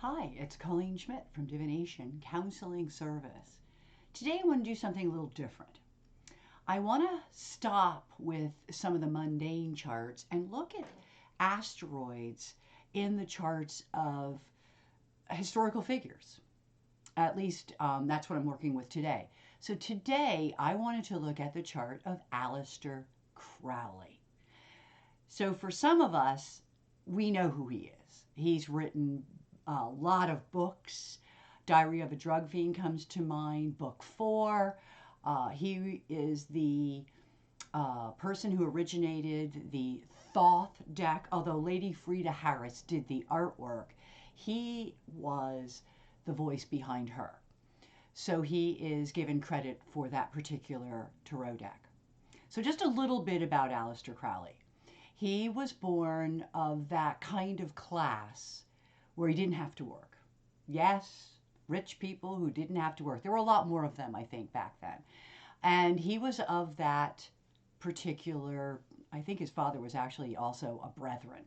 Hi, it's Colleen Schmidt from Divination Counseling Service. Today I want to do something a little different. I want to stop with some of the mundane charts and look at asteroids in the charts of historical figures. At least that's what I'm working with today. So today I wanted to look at the chart of Aleister Crowley. So for some of us, we know who he is. He's written a lot of books. Diary of a Drug Fiend comes to mind, book 4. He is the person who originated the Thoth deck, although Lady Frida Harris did the artwork. He was the voice behind her. So he is given credit for that particular tarot deck. So just a little bit about Aleister Crowley. He was born of that kind of class where he didn't have to work. Yes, rich people who didn't have to work. There were a lot more of them, I think, back then. And he was of that particular, I think his father was actually also a brethren,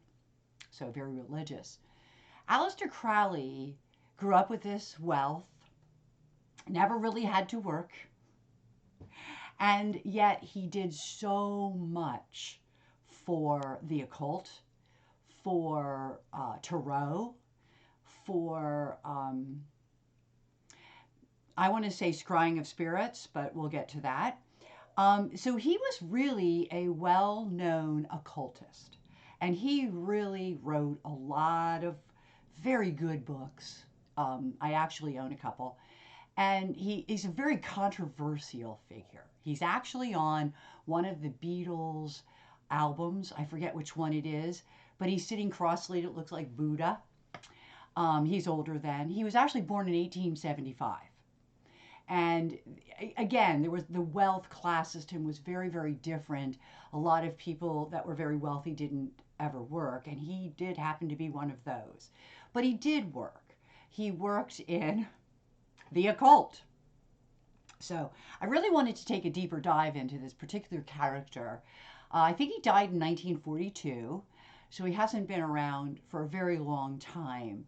so very religious. Aleister Crowley grew up with this wealth, never really had to work, and yet he did so much for the occult, for tarot, for, I want to say scrying of spirits, but we'll get to that. So he was really a well-known occultist, and he really wrote a lot of very good books. I actually own a couple. And he's a very controversial figure. He's actually on one of the Beatles albums. I forget which one it is, but he's sitting cross-legged. It looks like Buddha. He's older than. He was actually born in 1875. And again, there was the wealth class system was very, very different. A lot of people that were very wealthy didn't ever work, and he did happen to be one of those. But he did work. He worked in the occult. So I really wanted to take a deeper dive into this particular character. I think he died in 1942, so he hasn't been around for a very long time.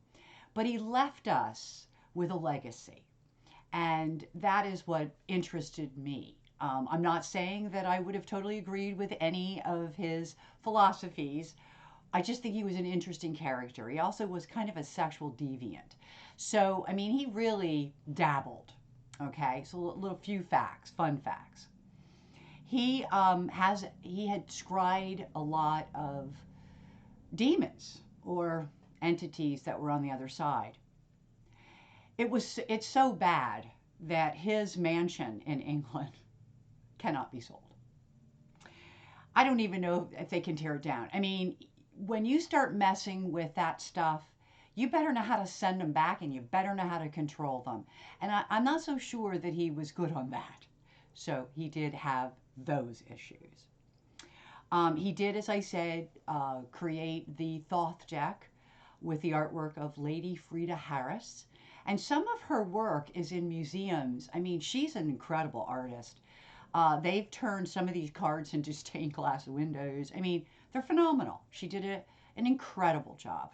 But he left us with a legacy, and that is what interested me. I'm not saying that I would have totally agreed with any of his philosophies. I just think he was an interesting character. He also was kind of a sexual deviant. So, I mean, he really dabbled. Okay, so a little few facts, fun facts. He had scryed a lot of demons or entities that were on the other side. It's so bad that his mansion in England cannot be sold. I don't even know if they can tear it down. I mean, when you start messing with that stuff, you better know how to send them back and you better know how to control them. And I'm not so sure that he was good on that. So he did have those issues. He did, as I said, create the Thoth deck with the artwork of Lady Frida Harris. And some of her work is in museums. I mean, she's an incredible artist. They've turned some of these cards into stained glass windows. I mean, they're phenomenal. She did an incredible job.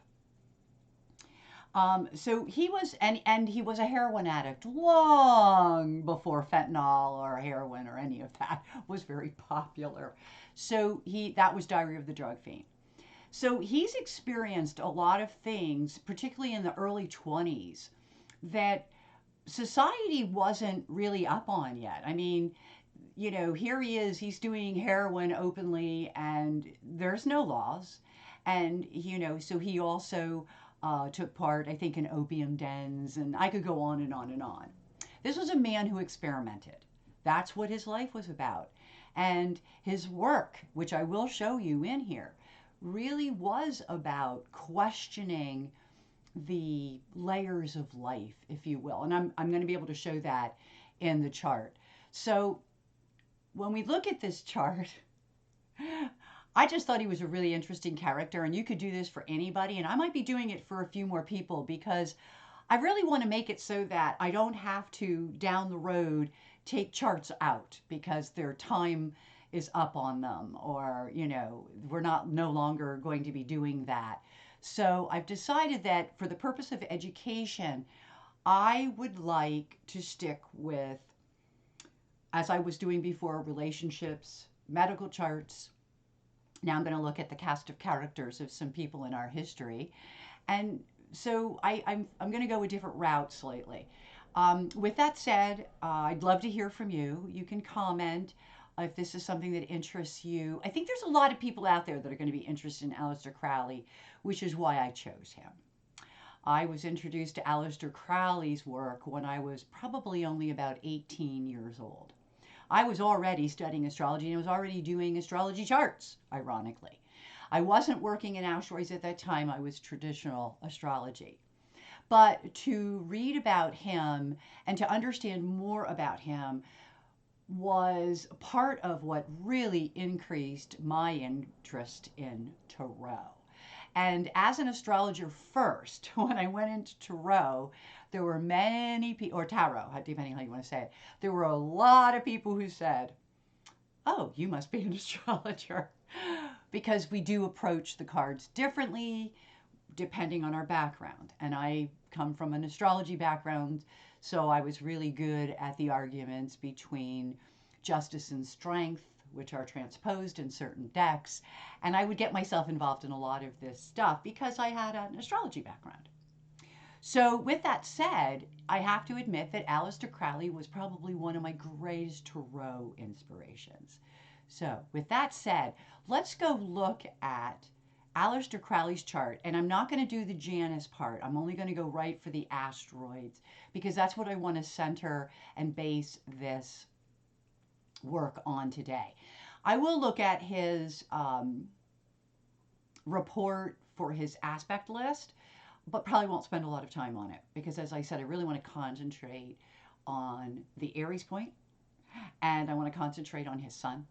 So he was, and he was a heroin addict long before fentanyl or heroin or any of that was very popular. So that was Diary of the Drug Fiend. So he's experienced a lot of things, particularly in the early 20s, that society wasn't really up on yet. I mean, you know, here he is, he's doing heroin openly and there's no laws. And, you know, so he also took part, I think, in opium dens, and I could go on and on and on. This was a man who experimented. That's what his life was about. And his work, which I will show you in here, really was about questioning the layers of life, if you will. And I'm going to be able to show that in the chart. So when we look at this chart, I just thought he was a really interesting character, and you could do this for anybody, and I might be doing it for a few more people because I really want to make it so that I don't have to, down the road, take charts out because their time is up on them, or, you know, we're no longer going to be doing that. So I've decided that for the purpose of education, I would like to stick with, as I was doing before, relationships, medical charts. Now I'm going to look at the cast of characters of some people in our history. And so I'm going to go a different route slightly. With that said, I'd love to hear from you. You can comment if this is something that interests you. I think there's a lot of people out there that are going to be interested in Aleister Crowley, which is why I chose him. I was introduced to Aleister Crowley's work when I was probably only about 18 years old. I was already studying astrology and I was already doing astrology charts, ironically. I wasn't working in Asteroids at that time, I was traditional astrology. But to read about him and to understand more about him was part of what really increased my interest in tarot. And as an astrologer first, when I went into tarot, there were many people, or tarot, depending how you want to say it, there were a lot of people who said, oh, you must be an astrologer. Because we do approach the cards differently depending on our background. And I come from an astrology background, so I was really good at the arguments between justice and strength, which are transposed in certain decks. And I would get myself involved in a lot of this stuff because I had an astrology background. So, with that said, I have to admit that Aleister Crowley was probably one of my greatest tarot inspirations. So, with that said, let's go look at Aleister Crowley's chart. And I'm not going to do the Janus part. I'm only going to go right for the asteroids because that's what I want to center and base this work on today. I will look at his report for his aspect list, but probably won't spend a lot of time on it because, as I said, I really want to concentrate on the Aries point, and I want to concentrate on his sun,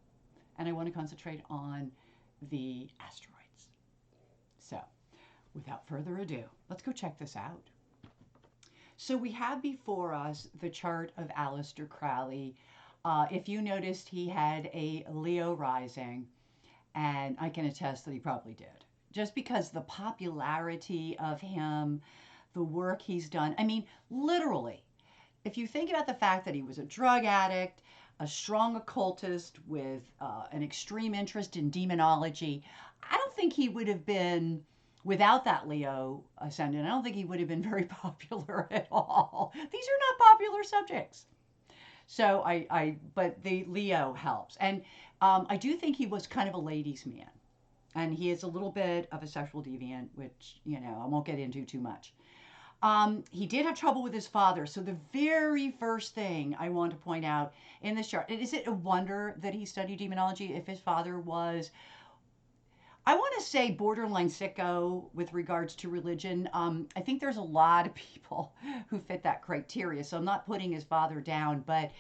and I want to concentrate on the asteroids. So, without further ado, let's go check this out. So we have before us the chart of Aleister Crowley. If you noticed, he had a Leo rising, and I can attest that he probably did. Just because the popularity of him, the work he's done. I mean, literally, if you think about the fact that he was a drug addict, a strong occultist with an extreme interest in demonology, I don't think he would have been, without that Leo ascendant, I don't think he would have been very popular at all. These are not popular subjects. So but the Leo helps. And I do think he was kind of a ladies' man. And he is a little bit of a sexual deviant, which, I won't get into too much. He did have trouble with his father. So the very first thing I want to point out in this chart, is it a wonder that he studied demonology if his father was, I want to say, borderline sicko with regards to religion. I think there's a lot of people who fit that criteria. So I'm not putting his father down, but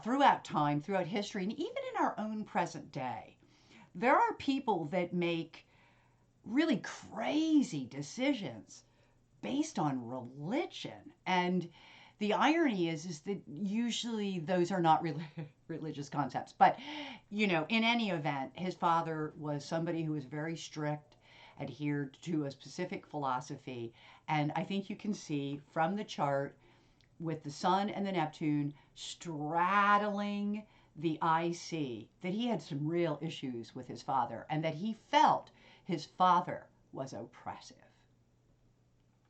throughout time, throughout history, and even in our own present day, there are people that make really crazy decisions based on religion. And the irony is that usually those are not religious concepts. But, in any event, his father was somebody who was very strict, adhered to a specific philosophy. And I think you can see from the chart with the Sun and the Neptune straddling the IC that he had some real issues with his father and that he felt his father was oppressive.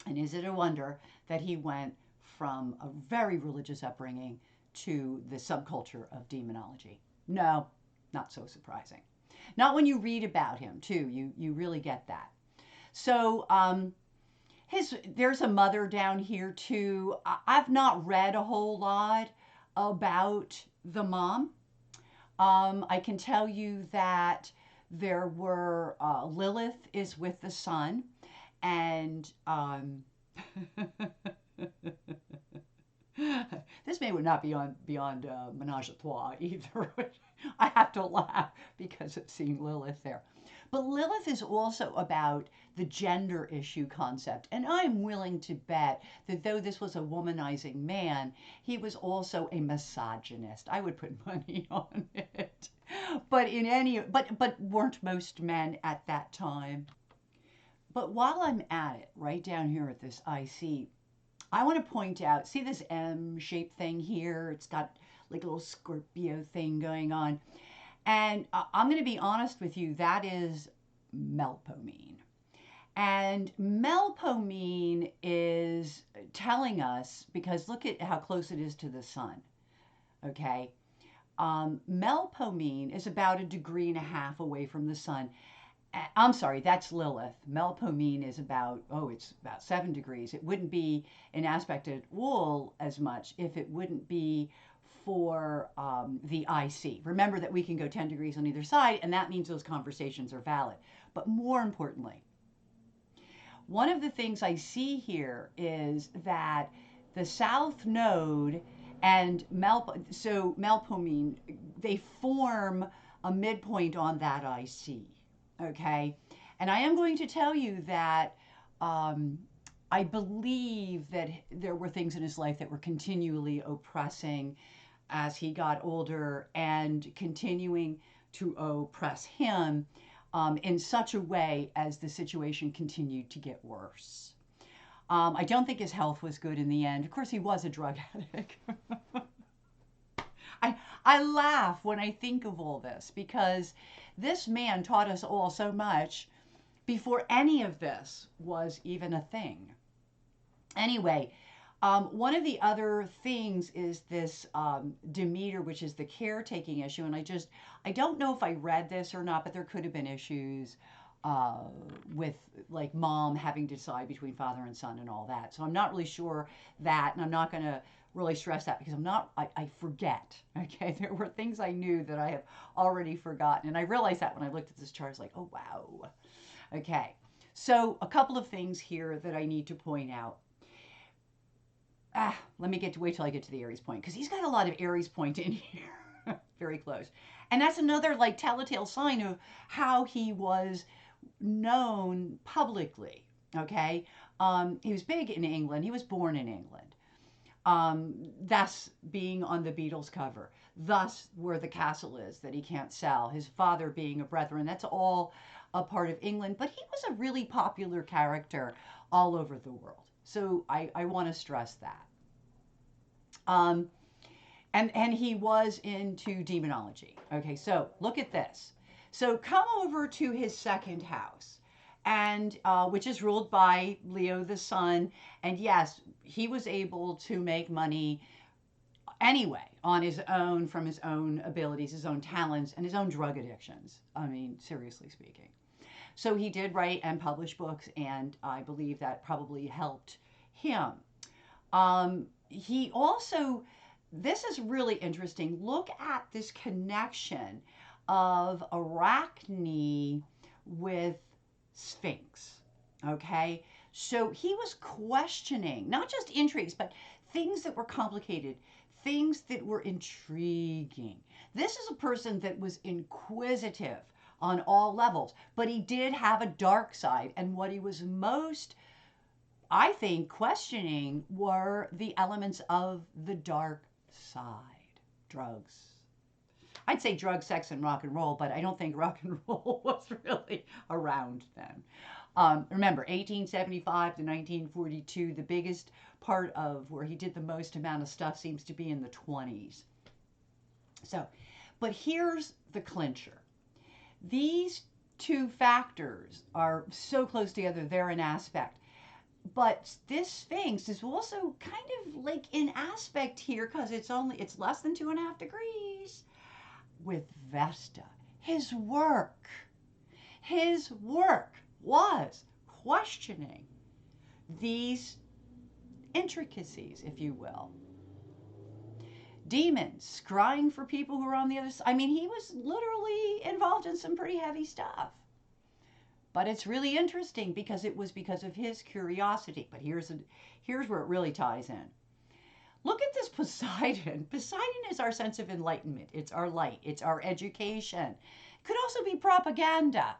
And is it a wonder that he went from a very religious upbringing to the subculture of demonology? No, not so surprising. Not when you read about him, too. You really get that. So there's a mother down here, too. I've not read a whole lot about the mom. I can tell you that there were, Lilith is with the sun, and this may not be beyond menage a trois either. I have to laugh because of seeing Lilith there. But Lilith is also about the gender issue concept. And I'm willing to bet that though this was a womanizing man, he was also a misogynist. I would put money on it. But weren't most men at that time? But while I'm at it, right down here at this IC, I want to point out, see this M-shaped thing here? It's got like a little Scorpio thing going on. And I'm going to be honest with you, that is melpomene. And melpomene is telling us, because look at how close it is to the sun, okay? Melpomene is about 1.5 degrees away from the sun. I'm sorry, that's Lilith. Melpomene is about, it's about 7 degrees. It wouldn't be an aspect at all as much if it wouldn't be for the IC. Remember that we can go 10 degrees on either side, and that means those conversations are valid. But more importantly, one of the things I see here is that the south node and melpomene, they form a midpoint on that IC. Okay, and I am going to tell you that I believe that there were things in his life that were continually oppressing as he got older and continuing to oppress him in such a way as the situation continued to get worse. I don't think his health was good in the end. Of course, he was a drug addict. I laugh when I think of all this because this man taught us all so much before any of this was even a thing. Anyway, one of the other things is this Demeter, which is the caretaking issue. And I don't know if I read this or not, but there could have been issues with like mom having to decide between father and son and all that. So I'm not really sure that, and I'm not going to really stress that because I forget. Okay, there were things I knew that I have already forgotten. And I realized that when I looked at this chart, I was like, oh, wow. Okay, so a couple of things here that I need to point out. Let me wait till I get to the Aries point because he's got a lot of Aries point in here. Very close. And that's another like telltale sign of how he was known publicly. Okay. He was big in England. He was born in England. Thus being on the Beatles cover. Thus where the castle is that he can't sell. His father being a Brethren. That's all a part of England. But he was a really popular character all over the world. So I want to stress that. And he was into demonology. Okay, so look at this. So come over to his second house, and which is ruled by Leo the sun. And yes, he was able to make money anyway on his own, from his own abilities, his own talents, and his own drug addictions. I mean, seriously speaking. So he did write and publish books, and I believe that probably helped him. He also, this is really interesting. Look at this connection of Arachne with Sphinx. Okay, so he was questioning not just intrigues, but things that were complicated, things that were intriguing. This is a person that was inquisitive on all levels, but he did have a dark side, and what he was most, I think, questioning were the elements of the dark side. Drugs. I'd say drugs, sex, and rock and roll, but I don't think rock and roll was really around then. Remember, 1875 to 1942, the biggest part of where he did the most amount of stuff seems to be in the 20s. So, but here's the clincher. These two factors are so close together, they're an aspect. But this Sphinx is also kind of like in aspect here because it's less than 2.5 degrees with Vesta. His work was questioning these intricacies, if you will. Demons scrying for people who are on the other side. I mean, he was literally involved in some pretty heavy stuff. But it's really interesting because it was because of his curiosity. But here's where it really ties in. Look at this Poseidon. Poseidon is our sense of enlightenment. It's our light. It's our education. It could also be propaganda.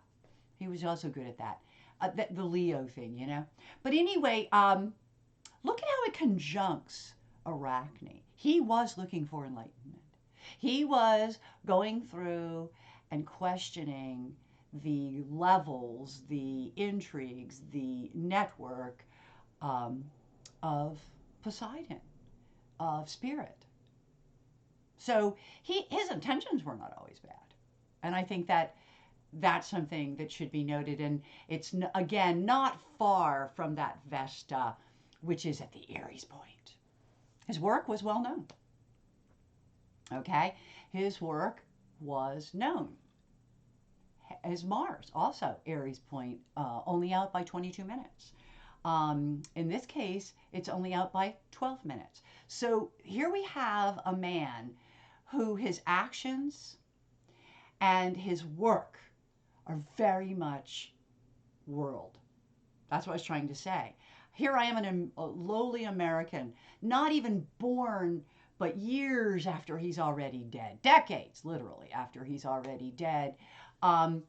He was also good at that. The Leo thing, you know. But anyway, look at how it conjuncts Arachne. He was looking for enlightenment. He was going through and questioning the levels, the intrigues, the network um, of Poseidon, of spirit. So his intentions were not always bad. And I think that that's something that should be noted. And it's, again, not far from that Vesta, which is at the Aries point. His work was well known. Okay? His work was known. As Mars, also Aries point, only out by 22 minutes. In this case, it's only out by 12 minutes. So here we have a man who his actions and his work are very much world. That's what I was trying to say. Here I am, a lowly American, not even born, but years after he's already dead, decades literally after he's already dead. Um,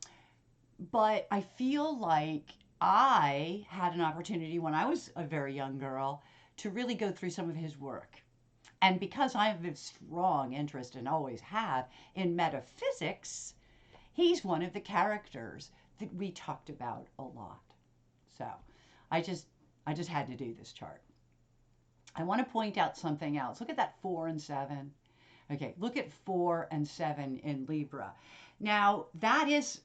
but I feel like I had an opportunity when I was a very young girl to really go through some of his work. And because I have a strong interest and always have in metaphysics, he's one of the characters that we talked about a lot. So I just had to do this chart. I want to point out something else. Look at that 4 and 7. Okay, look at 4 and 7 in Libra. Now that is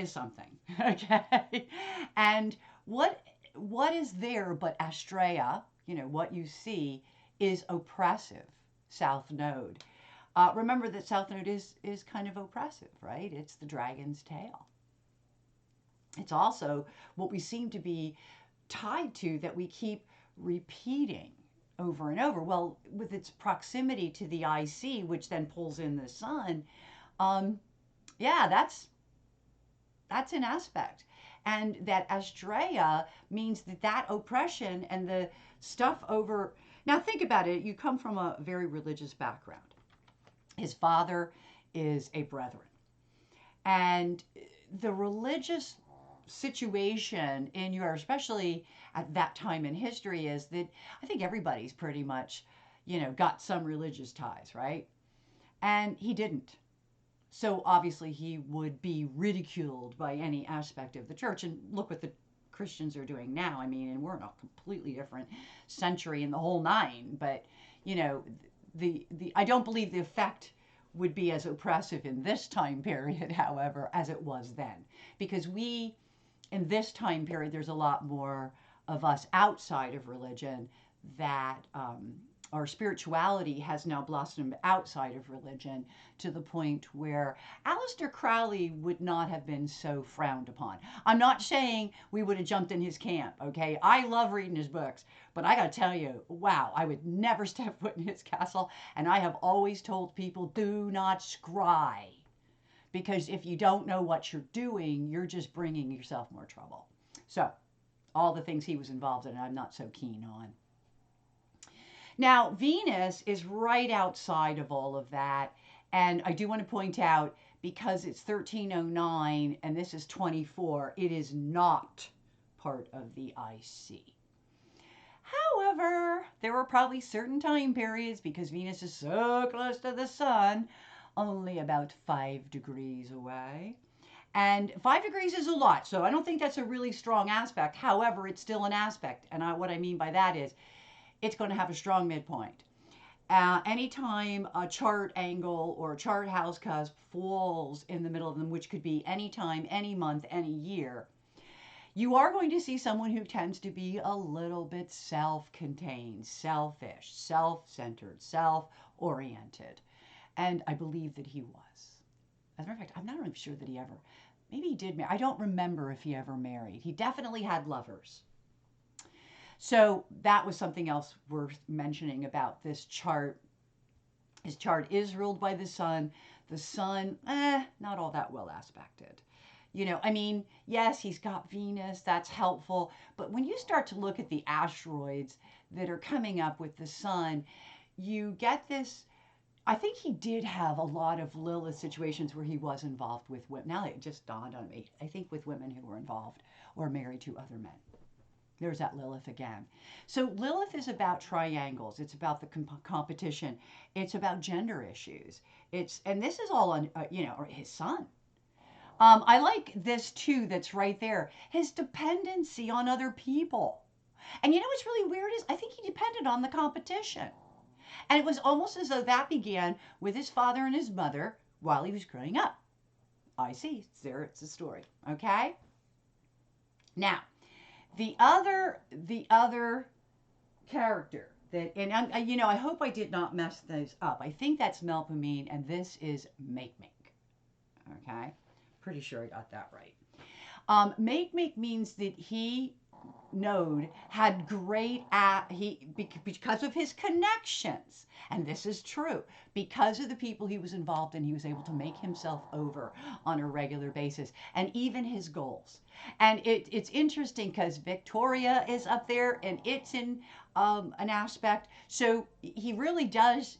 something. Okay, and what is there but Astraea? You know what you see is oppressive South Node. Remember that South Node is kind of oppressive, right? It's the dragon's tail. It's also what we seem to be tied to that we keep repeating over and over. Well, with its proximity to the IC, which then pulls in the sun, yeah, that's an aspect. And that Astraea means that oppression and the stuff over. Now think about it. You come from a very religious background. His father is a brethren. And the religious situation in Europe, especially at that time in history, is that I think everybody's pretty much, got some religious ties, right? And he didn't. So obviously he would be ridiculed by any aspect of the church. And look what the Christians are doing now. I mean, and we're in a completely different century in the whole nine. But, I don't believe the effect would be as oppressive in this time period, however, as it was then. Because in this time period, there's a lot more of us outside of religion that our spirituality has now blossomed outside of religion to the point where Aleister Crowley would not have been so frowned upon. I'm not saying we would have jumped in his camp, okay? I love reading his books, but I got to tell you, wow, I would never step foot in his castle. And I have always told people, do not scry. Because if you don't know what you're doing, you're just bringing yourself more trouble. So, all the things he was involved in, I'm not so keen on. Now, Venus is right outside of all of that. And I do want to point out, because it's 1309 and this is 24, it is not part of the IC. However, there were probably certain time periods, because Venus is so close to the sun, only about 5 degrees away. And 5 degrees is a lot, so I don't think that's a really strong aspect. However, it's still an aspect. And what I mean by that is it's going to have a strong midpoint. Anytime a chart angle or a chart house cusp falls in the middle of them, which could be any time, any month, any year, you are going to see someone who tends to be a little bit self-contained, selfish, self-centered, self-oriented. And I believe that he was. As a matter of fact, I'm not really sure that maybe he did marry. I don't remember if he ever married. He definitely had lovers. So that was something else worth mentioning about this chart. His chart is ruled by the sun. The sun, not all that well aspected. Yes, he's got Venus, that's helpful. But when you start to look at the asteroids that are coming up with the sun, you get this. I think he did have a lot of Lilith situations where he was involved with women. Now it just dawned on me. I think with women who were involved or married to other men. There's that Lilith again. So Lilith is about triangles. It's about the competition. It's about gender issues. And this is all on, his son. I like this too, that's right there. His dependency on other people. And you know what's really weird is I think he depended on the competition. And it was almost as though that began with his father and his mother while he was growing up. I see. There, it's a story. Okay. Now, the other character that, and I hope I did not mess those up. I think that's Melpomene, and this is Make Make. Okay. Pretty sure I got that right. Make Make means that he Node had great because of his connections, and this is true, because of the people he was involved in, he was able to make himself over on a regular basis, and even his goals. And it's interesting because Victoria is up there, and it's in an aspect, so he really does,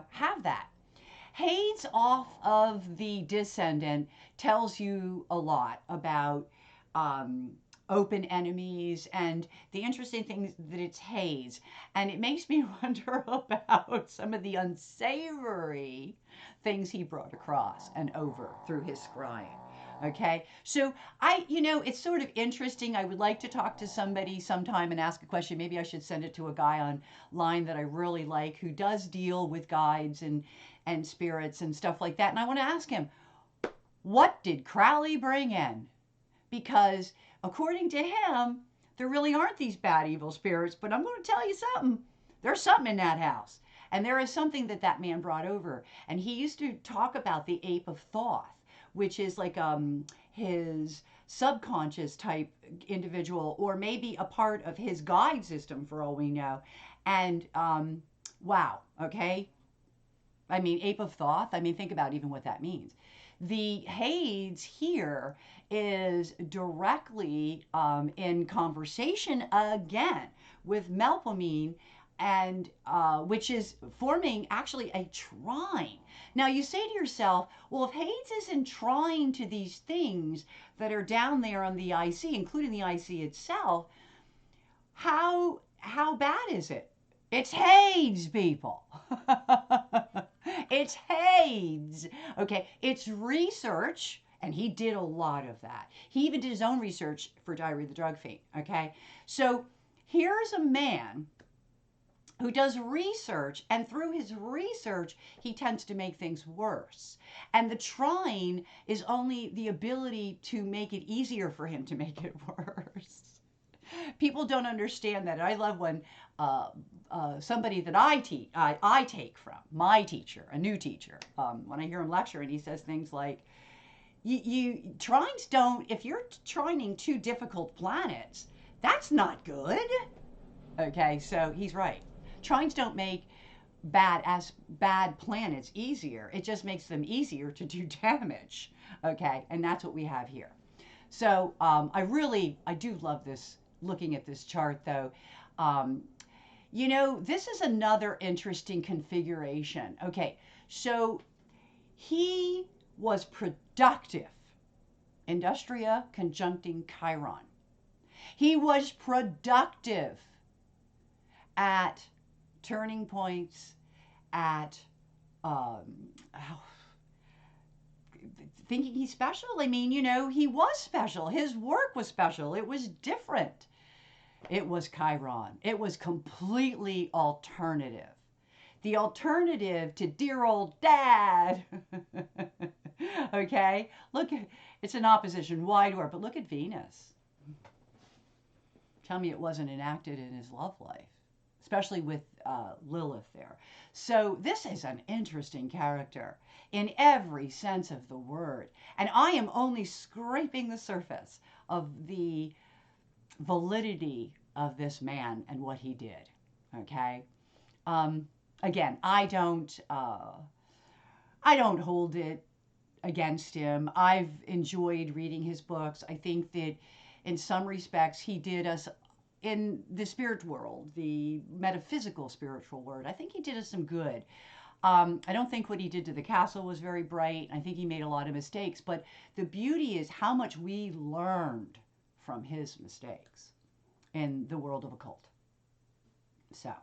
have that. Hades off of the Descendant tells you a lot about um, open enemies, and the interesting thing is that it's Hades, and it makes me wonder about some of the unsavory things he brought across and over through his scrying. Okay, so it's sort of interesting. I would like to talk to somebody sometime and ask a question. Maybe I should send it to a guy online that I really like who does deal with guides and spirits and stuff like that. And I want to ask him, what did Crowley bring in? Because according to him, there really aren't these bad evil spirits, but I'm going to tell you something. There's something in that house. And there is something that man brought over. And he used to talk about the ape of Thoth, which is like his subconscious type individual, or maybe a part of his guide system for all we know. And wow, okay, I mean, ape of Thoth. I mean, think about even what that means. The Hades here is directly in conversation again with Melpomene, and which is forming actually a trine. Now you say to yourself, well, if Hades isn't trine to these things that are down there on the IC, including the IC itself, how bad is it? It's Hades, people. It's Hades. Okay, it's research, and he did a lot of that. He even did his own research for Diary of the Drug Fiend. Okay, so here's a man who does research, and through his research, he tends to make things worse. And the trine is only the ability to make it easier for him to make it worse. People don't understand that. I love when somebody that I take from, my teacher, a new teacher, when I hear him lecture and he says things like, trines don't, if you're trining two difficult planets, that's not good. Okay, so he's right. Trines don't make bad planets easier. It just makes them easier to do damage. Okay, and that's what we have here. So I do love this, looking at this chart though. This is another interesting configuration. Okay, so he was productive. Industria conjuncting Chiron. He was productive at turning points, at thinking he's special. I mean, he was special. His work was special. It was different. It was Chiron. It was completely alternative. The alternative to dear old dad. Okay? Look, it's an opposition wide war, but look at Venus. Tell me it wasn't enacted in his love life, especially with Lilith there. So this is an interesting character in every sense of the word. And I am only scraping the surface of the validity of this man and what he did. Okay. Again, I don't hold it against him. I've enjoyed reading his books. I think that in some respects he did us in the spirit world, the metaphysical spiritual world. I think he did us some good. I don't think what he did to the castle was very bright. I think he made a lot of mistakes, but the beauty is how much we learned from his mistakes in the world of occult. So,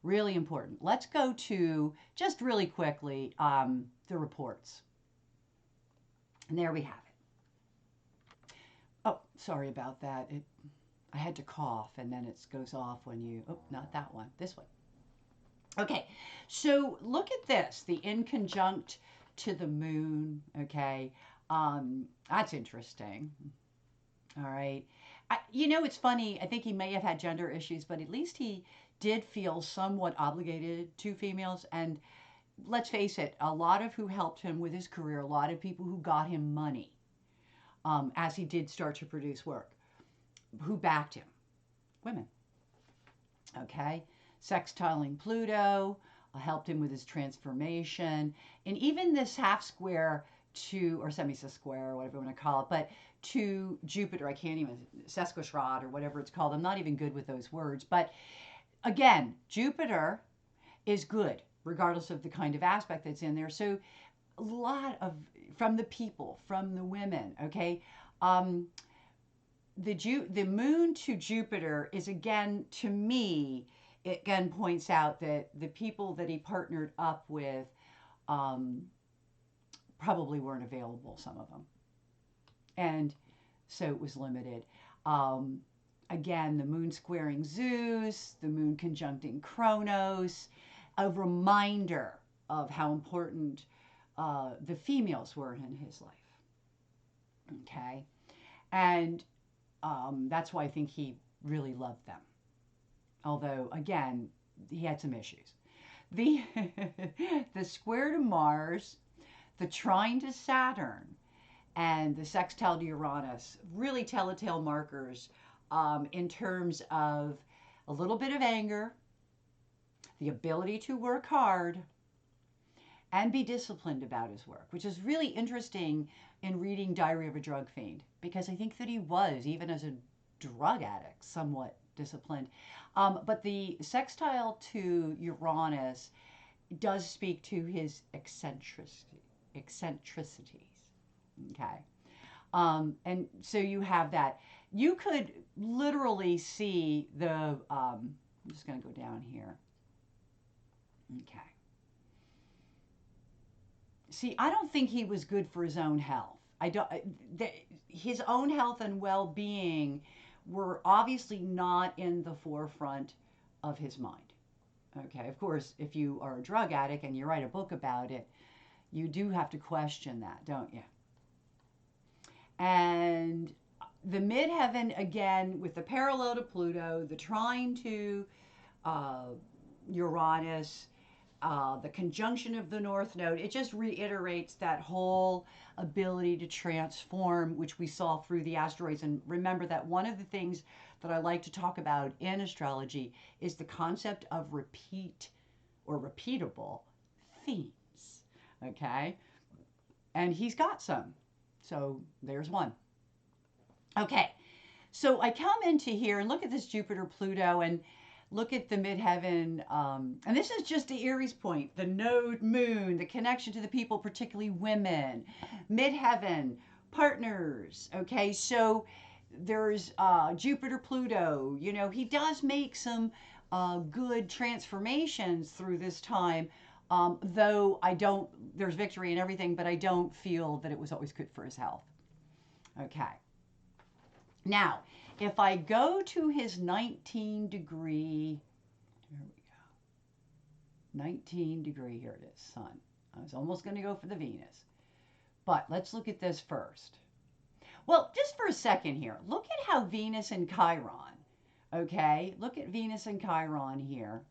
really important. Let's go to, just really quickly, the reports. And there we have it. Oh, sorry about that. I had to cough and then it goes off when you, oh, not that one, this one. Okay, so look at this, the in conjunct to the moon, okay? That's interesting. All right. It's funny. I think he may have had gender issues, but at least he did feel somewhat obligated to females. And let's face it, a lot of who helped him with his career, a lot of people who got him money as he did start to produce work, who backed him? Women. Okay. Sextiling Pluto helped him with his transformation. And even this half square to, or semi-square, whatever you want to call it, but to Jupiter, I can't even, sesquicrad or whatever it's called. I'm not even good with those words. But again, Jupiter is good, regardless of the kind of aspect that's in there. So a lot of, from the people, from the women, okay? The moon to Jupiter is, again, to me, it again points out that the people that he partnered up with um, probably weren't available, some of them. And so it was limited. Um, Again, the moon squaring Zeus, the moon conjuncting Kronos, a reminder of how important the females were in his life. Okay. And that's why I think he really loved them. Although, again, he had some issues. The, the square to Mars, the trine to Saturn, and the sextile to Uranus, really telltale markers in terms of a little bit of anger, the ability to work hard, and be disciplined about his work, which is really interesting in reading Diary of a Drug Fiend, because I think that he was, even as a drug addict, somewhat disciplined. But the sextile to Uranus does speak to his eccentricities. Okay. And so you have that. You could literally see the, I'm just going to go down here. Okay. See, I don't think he was good for his own health. I don't, his own health and well being were obviously not in the forefront of his mind. Okay. Of course, if you are a drug addict and you write a book about it, you do have to question that, don't you? And the midheaven, again, with the parallel to Pluto, the trine to Uranus, the conjunction of the North Node, it just reiterates that whole ability to transform, which we saw through the asteroids. And remember that one of the things that I like to talk about in astrology is the concept of repeat or repeatable themes. Okay? And he's got some. So there's one. Okay, so I come into here and look at this Jupiter Pluto and look at the midheaven. And this is just the Aries point, the node moon, the connection to the people, particularly women, midheaven, partners. Okay, so there's Jupiter Pluto. You know, he does make some good transformations through this time. Though I don't, there's victory and everything, but I don't feel that it was always good for his health. Okay. Now, if I go to his 19-degree, there we go, 19-degree, here it is, Sun. I was almost going to go for the Venus. But let's look at this first. Well, just for a second here, look at how Venus and Chiron, okay? Look at Venus and Chiron here.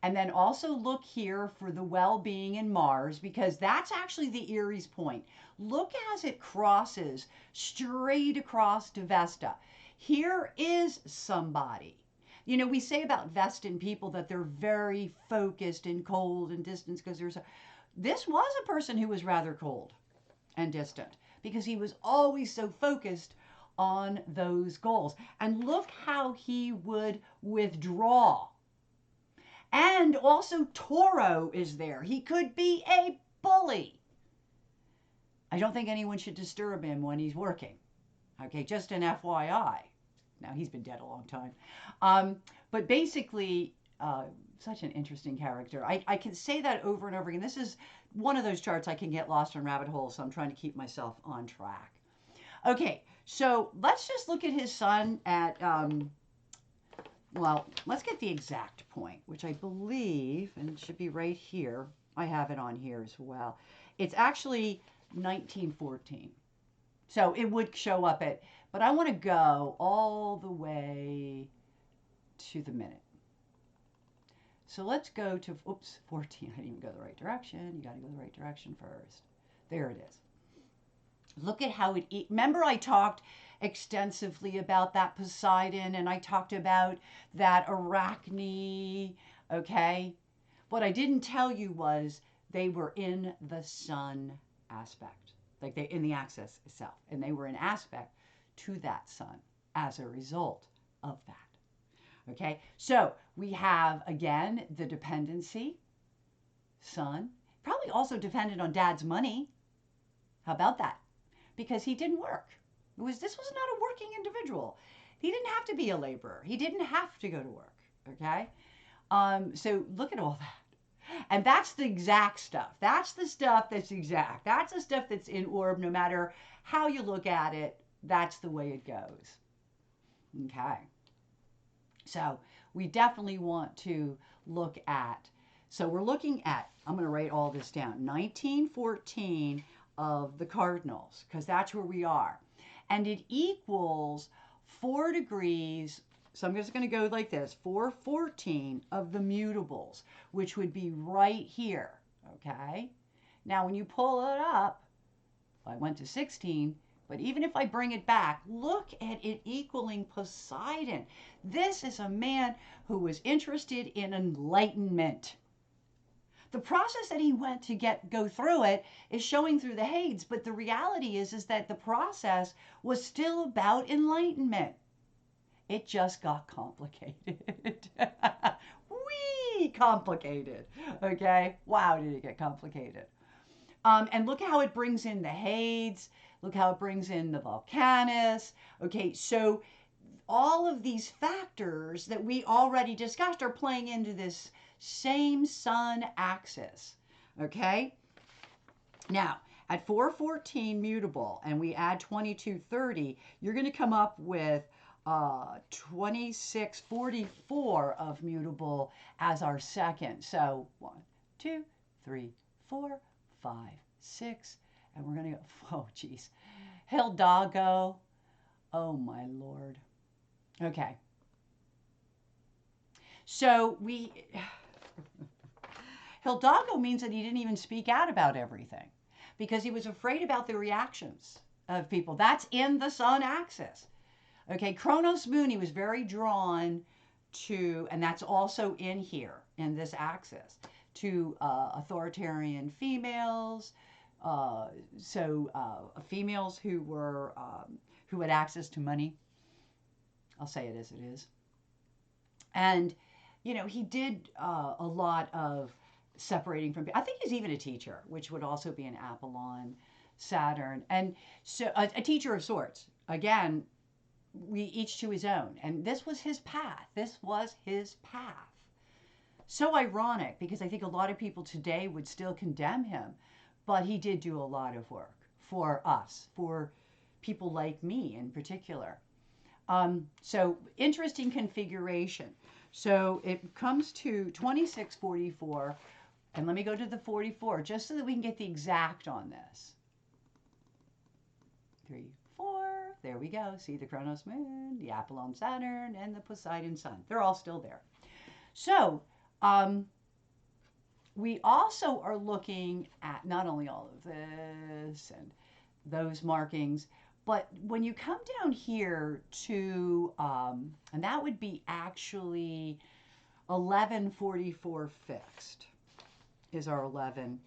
And then also look here for the well-being in Mars, because that's actually the Aries point. Look as it crosses straight across to Vesta. Here is somebody. You know, we say about Vestan people that they're very focused and cold and distant because this was a person who was rather cold and distant because he was always so focused on those goals. And look how he would withdraw. And also Toro is there. He could be a bully. I don't think anyone should disturb him when he's working. Okay, just an FYI. Now, he's been dead a long time. But basically, such an interesting character. I can say that over and over again. This is one of those charts I can get lost in rabbit holes, so I'm trying to keep myself on track. Okay, So let's just look at his sun at, well, let's get the exact point, which I believe, and it should be right here. I have it on here as well. It's actually 1914. So it would show up at, but I want to go all the way to the minute. So let's go to, oops, 14. I didn't even go the right direction. You got to go the right direction first. There it is. Look at how it, remember I talked extensively about that Poseidon and I talked about that Arachne, okay? What I didn't tell you was they were in the sun aspect, like they in the axis itself, and they were in aspect to that sun as a result of that. Okay, so we have again the dependency, sun, probably also dependent on dad's money. How about that? Because he didn't work. This was not a working individual. He didn't have to be a laborer. He didn't have to go to work. Okay, so look at all that. And that's the exact stuff. That's the stuff that's exact. That's the stuff that's in orb, no matter how you look at it. That's the way it goes. Okay. So we definitely want to look at, so we're looking at, I'm going to write all this down, 1914 of the cardinals, because that's where we are. And it equals 4 degrees, so I'm just going to go like this, 414 of the mutables, which would be right here, okay? Now, when you pull it up, I went to 16, but even if I bring it back, look at it equaling Poseidon. This is a man who was interested in enlightenment. The process that he went to go through it is showing through the Hades, but the reality is that the process was still about enlightenment. It just got complicated. Wee complicated. Okay? Wow, did it get complicated. And look how it brings in the Hades. Look how it brings in the Volcanus. Okay, so all of these factors that we already discussed are playing into this same sun axis. Okay? Now, at 414 mutable, and we add 2230, you're going to come up with 2644 of mutable as our second. So 1, 2, 3, 4, 5, 6, and we're going to go, oh, geez. Hildago. Oh, my Lord. Okay. So Hildago means that he didn't even speak out about everything because he was afraid about the reactions of people. That's in the sun axis. Okay, Kronos moon, he was very drawn to, and that's also in here, in this axis, to authoritarian females, females who had access to money. I'll say it as it is. And, you know, he did a lot of separating from, I think he's even a teacher, which would also be an Apollon, Saturn, and so a teacher of sorts. Again, we each to his own. And this was his path. This was his path. So ironic, because I think a lot of people today would still condemn him, but he did do a lot of work for us, for people like me in particular. So interesting configuration. So it comes to 2644, and let me go to the 44, just so that we can get the exact on this. 3, 4, there we go. See the Kronos moon, the Apollon Saturn, and the Poseidon sun. They're all still there. So we also are looking at not only all of this and those markings, but when you come down here to, and that would be actually 1144 fixed is our 11,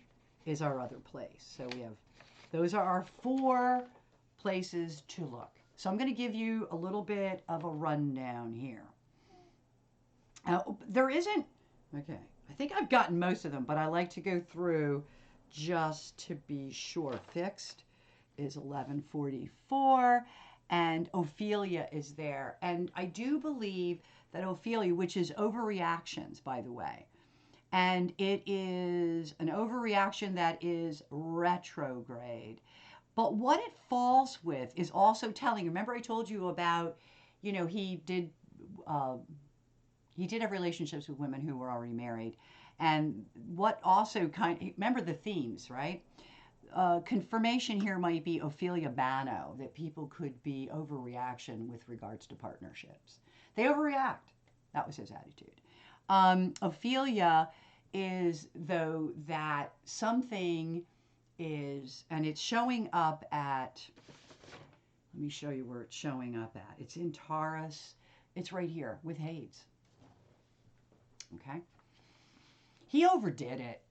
is our other place. So we have, those are our 4 places to look. So I'm going to give you a little bit of a rundown here. There isn't, okay, I think I've gotten most of them, but I like to go through just to be sure. Fixed is 1144, and Ophelia is there. And I do believe that Ophelia, which is overreactions, by the way, and it is an overreaction that is retrograde. But what it falls with is also telling. Remember, I told you about, uh, he did have relationships with women who were already married, and what also remember the themes, right? Confirmation here might be Ophelia Bano, that people could be overreaction with regards to partnerships. They overreact. That was his attitude. Ophelia is, though, that something is, and it's showing up at, let me show you where it's showing up at. It's in Taurus. It's right here with Hades. Okay? He overdid it.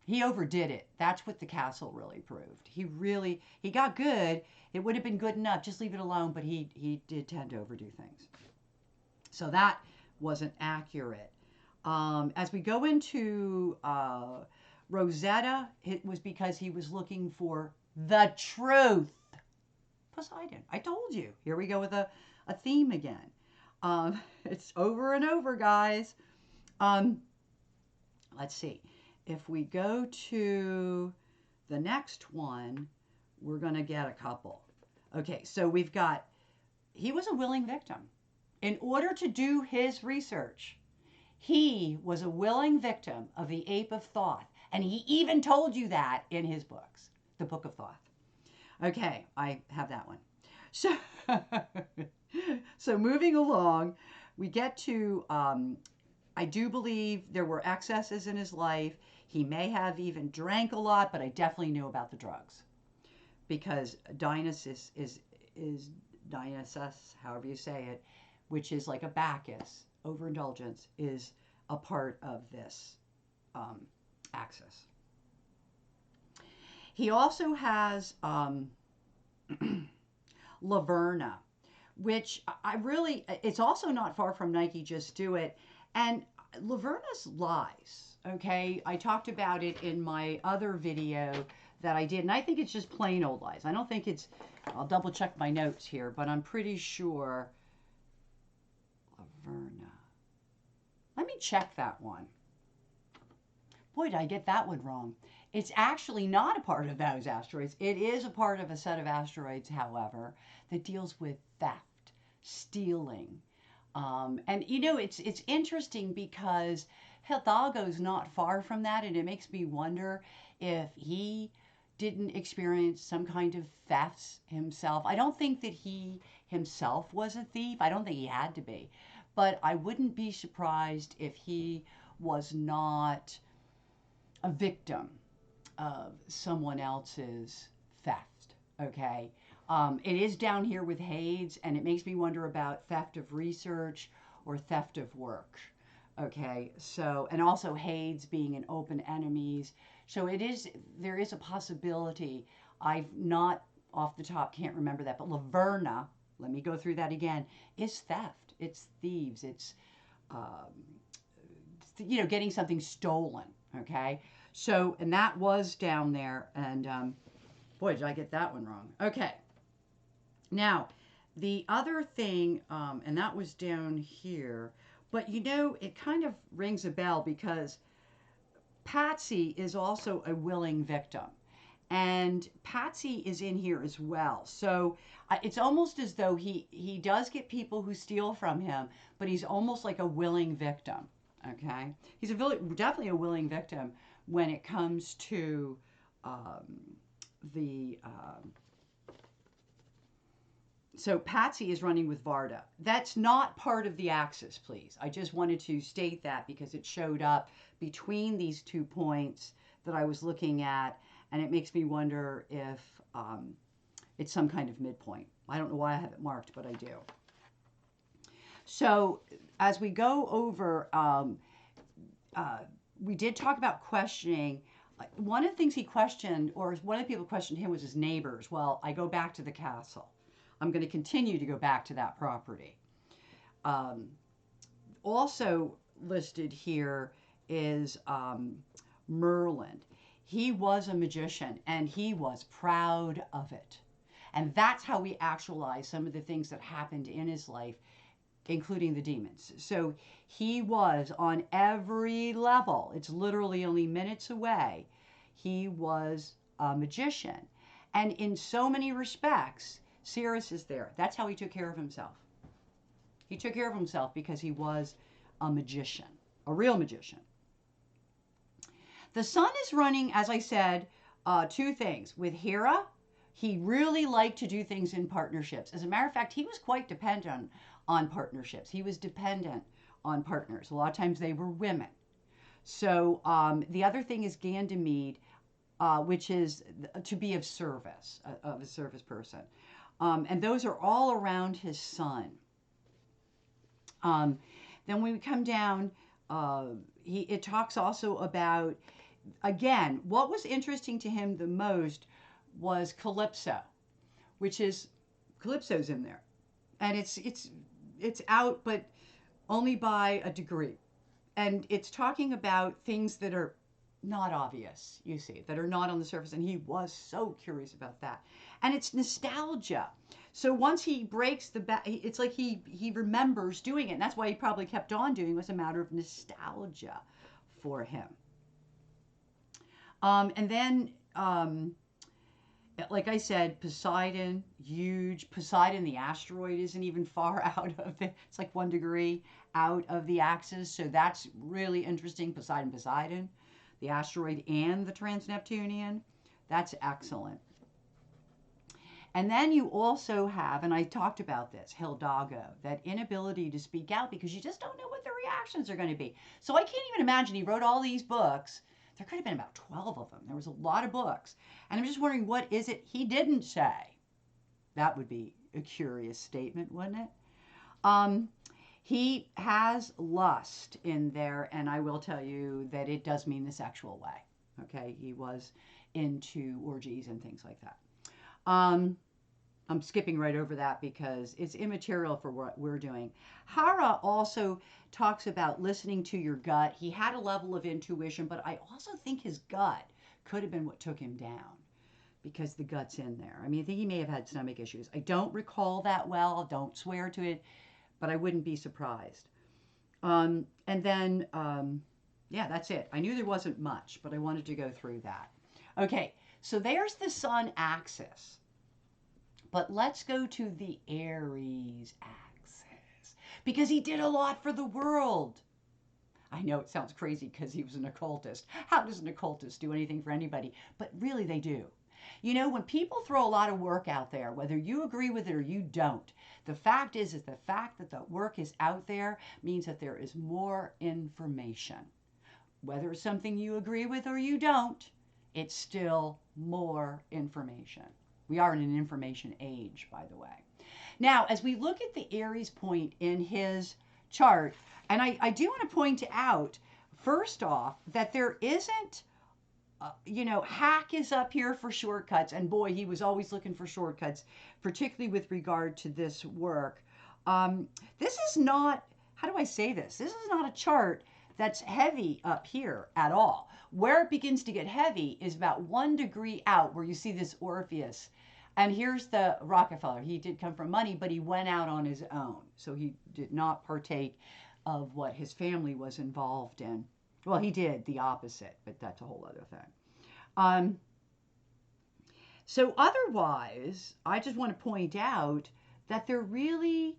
He overdid it. That's what the castle really proved. He got good. It would have been good enough. Just leave it alone. But he did tend to overdo things. So that wasn't accurate. As we go into Rosetta, it was because he was looking for the truth. Poseidon. I told you. Here we go with a theme again. It's over and over, guys. Let's see. If we go to the next one, we're going to get a couple. Okay, so we've got, he was a willing victim. In order to do his research, he was a willing victim of the ape of Thoth. And he even told you that in his books, the Book of Thoth. Okay, I have that one. So, so moving along, we get to, I do believe there were excesses in his life. He may have even drank a lot, but I definitely knew about the drugs. Because Dionysus is Dionysus, however you say it, which is like a Bacchus, overindulgence, is a part of this axis. He also has Laverna, which it's also not far from Nike Just Do It. And Laverna's lies, okay? I talked about it in my other video that I did, and I think it's just plain old lies. I don't think it's, I'll double check my notes here, but I'm pretty sure Laverna. Let me check that one. Boy, did I get that one wrong. It's actually not a part of those asteroids. It is a part of a set of asteroids, however, that deals with theft, stealing. And it's interesting because Hidalgo's not far from that, and it makes me wonder if he didn't experience some kind of thefts himself. I don't think that he himself was a thief. I don't think he had to be. But I wouldn't be surprised if he was not a victim of someone else's theft, okay? It is down here with Hades, and it makes me wonder about theft of research or theft of work, okay? So, and also Hades being an open enemies. So there is a possibility. I've not off the top, can't remember that, but Laverna, let me go through that again, is theft. It's thieves. It's, getting something stolen, okay? So, and that was down there, and boy, did I get that one wrong. Okay. Now, the other thing, and that was down here, but it kind of rings a bell because Patsy is also a willing victim. And Patsy is in here as well. So it's almost as though he does get people who steal from him, but he's almost like a willing victim. Okay? He's definitely a willing victim when it comes to so Patsy is running with Varda. That's not part of the axis, please. I just wanted to state that because it showed up between these 2 points that I was looking at, and it makes me wonder if it's some kind of midpoint. I don't know why I have it marked, but I do. So as we go over, we did talk about questioning. One of the things he questioned, or one of the people questioned him, was his neighbors. Well, I go back to the castle. I'm going to continue to go back to that property. Also listed here is Merlin. He was a magician, and he was proud of it. And that's how we actualize some of the things that happened in his life, including the demons. So he was on every level. It's literally only minutes away. He was a magician. And in so many respects, Sirius is there. That's how he took care of himself. He took care of himself because he was a magician, a real magician. The sun is running, as I said, two things. With Hera, he really liked to do things in partnerships. As a matter of fact, he was quite dependent on partnerships. He was dependent on partners. A lot of times they were women. So the other thing is Ganymede, which is to be of service, of a service person. And those are all around his sun. Then when we come down, it talks also about, again, what was interesting to him the most was Calypso, which is, Calypso's in there. And it's out, but only by a degree. And it's talking about things that are not obvious, you see, that are not on the surface. And he was so curious about that. And it's nostalgia. So once he breaks the back, it's like he remembers doing it. And that's why he probably kept on doing it. Was a matter of nostalgia for him. And then, like I said, Poseidon, huge. Poseidon, the asteroid, isn't even far out of the, it's like 1 degree out of the axis. So that's really interesting. Poseidon, the asteroid and the trans-Neptunian. That's excellent. And then you also have, and I talked about this, Hidalgo, that inability to speak out because you just don't know what the reactions are going to be. So I can't even imagine he wrote all these books. There could have been about 12 of them. There was a lot of books. And I'm just wondering, what is it he didn't say? That would be a curious statement, wouldn't it? He has lust in there, and I will tell you that it does mean the sexual way. Okay, he was into orgies and things like that. I'm skipping right over that because it's immaterial for what we're doing. Hera also talks about listening to your gut. He had a level of intuition, but I also think his gut could have been what took him down because the gut's in there. I mean, I think he may have had stomach issues. I don't recall that well. Don't swear to it, but I wouldn't be surprised. And then, yeah, that's it. I knew there wasn't much, but I wanted to go through that. Okay, so there's the sun axis. But let's go to the Aries axis because he did a lot for the world. I know it sounds crazy because he was an occultist. How does an occultist do anything for anybody? But really they do. You know, when people throw a lot of work out there, whether you agree with it or you don't, the fact is the fact that the work is out there means that there is more information. Whether it's something you agree with or you don't, it's still more information. We are in an information age, by the way. Now, as we look at the Aries point in his chart, and I do want to point out, first off, that there isn't, hack is up here for shortcuts. And boy, he was always looking for shortcuts, particularly with regard to this work. This is not, how do I say this? This is not a chart that's heavy up here at all. Where it begins to get heavy is about 1 degree out where you see this Orpheus. And here's the Rockefeller. He did come from money, but he went out on his own. So he did not partake of what his family was involved in. Well, he did the opposite, but that's a whole other thing. So otherwise, I just want to point out that there really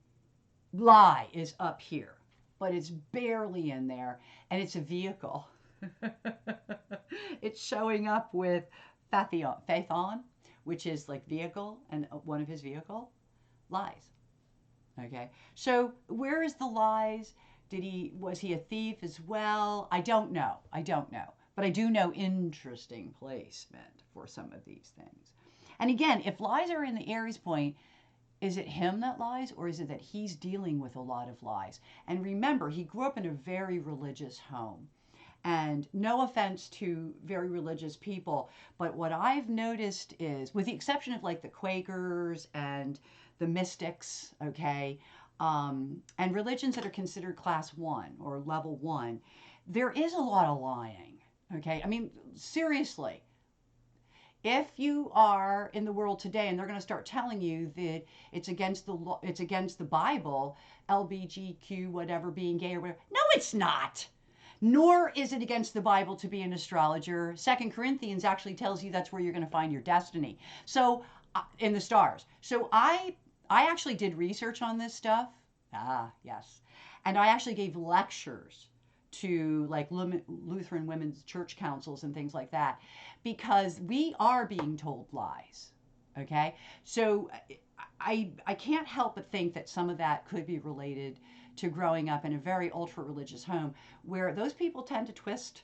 lie is up here, but it's barely in there, and it's a vehicle. It's showing up with Phaethon, which is like vehicle, and one of his vehicle, lies. Okay, so where is the lies? Was he a thief as well? I don't know. But I do know interesting placement for some of these things. And again, if lies are in the Aries point, is it him that lies, or is it that he's dealing with a lot of lies? And remember, he grew up in a very religious home. And no offense to very religious people, but what I've noticed is, with the exception of like the Quakers and the mystics, okay, and religions that are considered class 1 or level 1, there is a lot of lying, okay? I mean, seriously, if you are in the world today and they're going to start telling you that it's against the law, it's against the Bible, LBGQ, whatever, being gay or whatever, no, it's not. Nor is it against the Bible to be an astrologer. 2 Corinthians actually tells you that's where you're going to find your destiny. So, in the stars. So I actually did research on this stuff. Ah, yes. And I actually gave lectures to like Lutheran women's church councils and things like that because we are being told lies. Okay? So I can't help but think that some of that could be related to growing up in a very ultra religious home where those people tend to twist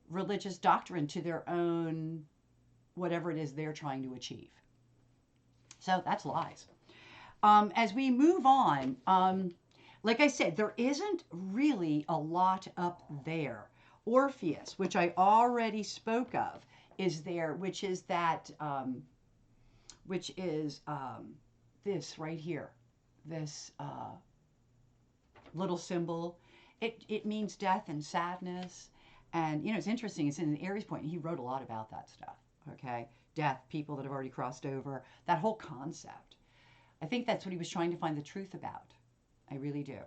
religious doctrine to their own whatever it is they're trying to achieve. So that's lies. As we move on, like I said, there isn't really a lot up there. Orpheus, which I already spoke of, is there, which is that, this right here, this little symbol. It means death and sadness. And, it's interesting. It's in an Aries point. And he wrote a lot about that stuff. Okay. Death, people that have already crossed over, that whole concept. I think that's what he was trying to find the truth about. I really do.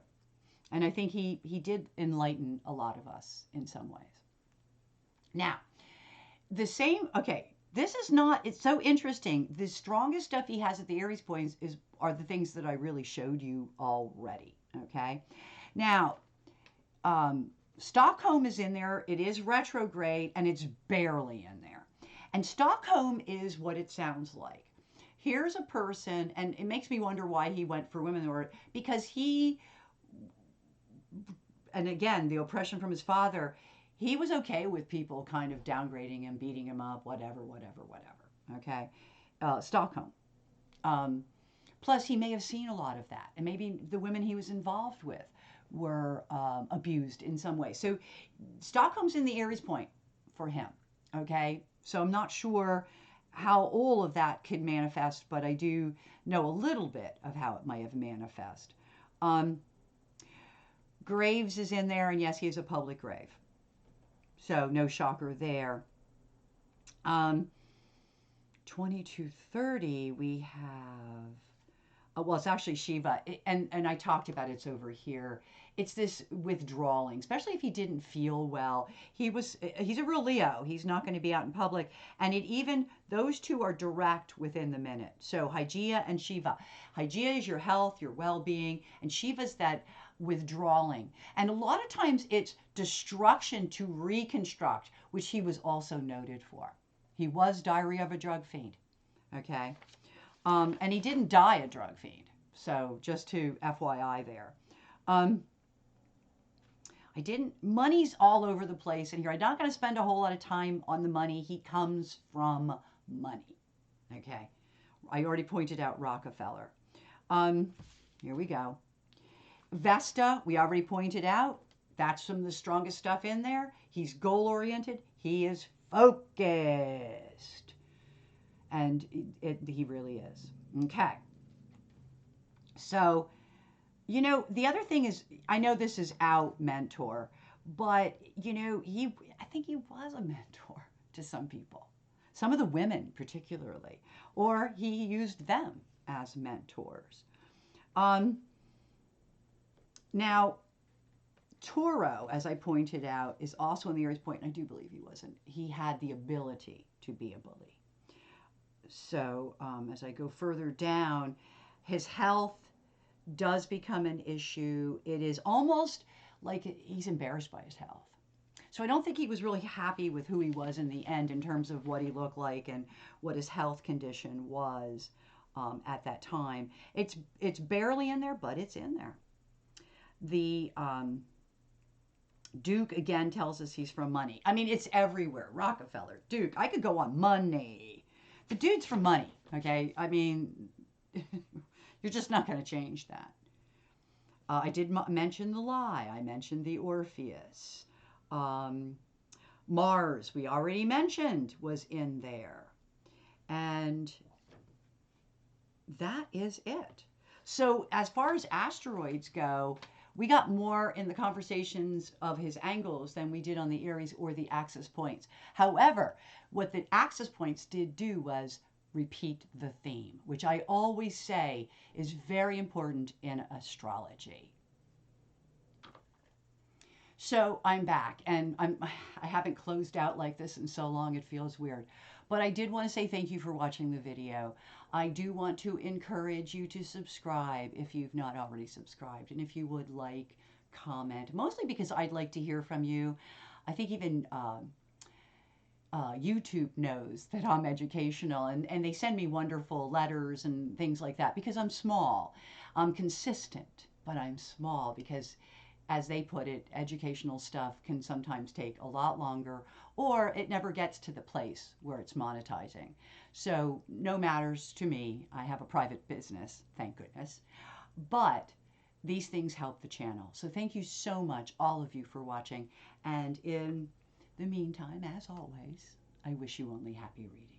And I think he did enlighten a lot of us in some ways. Now, this is not, it's so interesting. The strongest stuff he has at the Aries points are the things that I really showed you already. Okay. Now, Stockholm is in there. It is retrograde and it's barely in there. And Stockholm is what it sounds like. Here's a person, and it makes me wonder why he went for women, or because and again, the oppression from his father, he was okay with people kind of downgrading him, beating him up, whatever. Okay. Stockholm. Plus, he may have seen a lot of that, and maybe the women he was involved with were abused in some way. So Stockholm's in the Aries point for him. Okay. So I'm not sure how all of that could manifest, but I do know a little bit of how it might have manifest. Graves is in there, and yes, he is a public grave. So no shocker there. 2230, we have, well, it's actually Shiva, and I talked about it's over here. It's this withdrawing, especially if he didn't feel well. He's a real Leo. He's not going to be out in public. And those two are direct within the minute. So Hygeia and Shiva. Hygeia is your health, your well-being, and Shiva's that withdrawing. And a lot of times it's destruction to reconstruct, which he was also noted for. He was Diary of a Drug Fiend. Okay. And he didn't die a drug fiend. So just to FYI there. Money's all over the place in here. I'm not going to spend a whole lot of time on the money. He comes from money. Okay. I already pointed out Rockefeller. Here we go. Vesta, we already pointed out. That's some of the strongest stuff in there. He's goal-oriented. He is focused. And he really is. Okay. So, the other thing is, I know this is out mentor, but, I think he was a mentor to some people, some of the women particularly, or he used them as mentors. Now, Toro, as I pointed out, is also in the Aries point, and I do believe he had the ability to be a bully. So as I go further down, his health does become an issue. It is almost like he's embarrassed by his health. So I don't think he was really happy with who he was in the end in terms of what he looked like and what his health condition was at that time. It's barely in there, but it's in there. The Duke, again, tells us he's from money. I mean, it's everywhere. Rockefeller, Duke. I could go on. Money. The dude's from money, okay? I mean, you're just not going to change that. I did mention the lie. I mentioned the Orpheus. Mars, we already mentioned, was in there. And that is it. So as far as asteroids go, we got more in the conversations of his angles than we did on the Aries or the axis points. However, what the axis points did do was repeat the theme, which I always say is very important in astrology. So I'm back, and I haven't closed out like this in so long it feels weird. But I did want to say thank you for watching the video. I do want to encourage you to subscribe if you've not already subscribed, and if you would like, comment, mostly because I'd like to hear from you. I think even YouTube knows that I'm educational, and they send me wonderful letters and things like that because I'm small. I'm consistent, but I'm small because, as they put it, educational stuff can sometimes take a lot longer, or it never gets to the place where it's monetizing. So no matters to me. I have a private business, thank goodness. But these things help the channel. So thank you so much, all of you, for watching. And in the meantime, as always, I wish you only happy reading.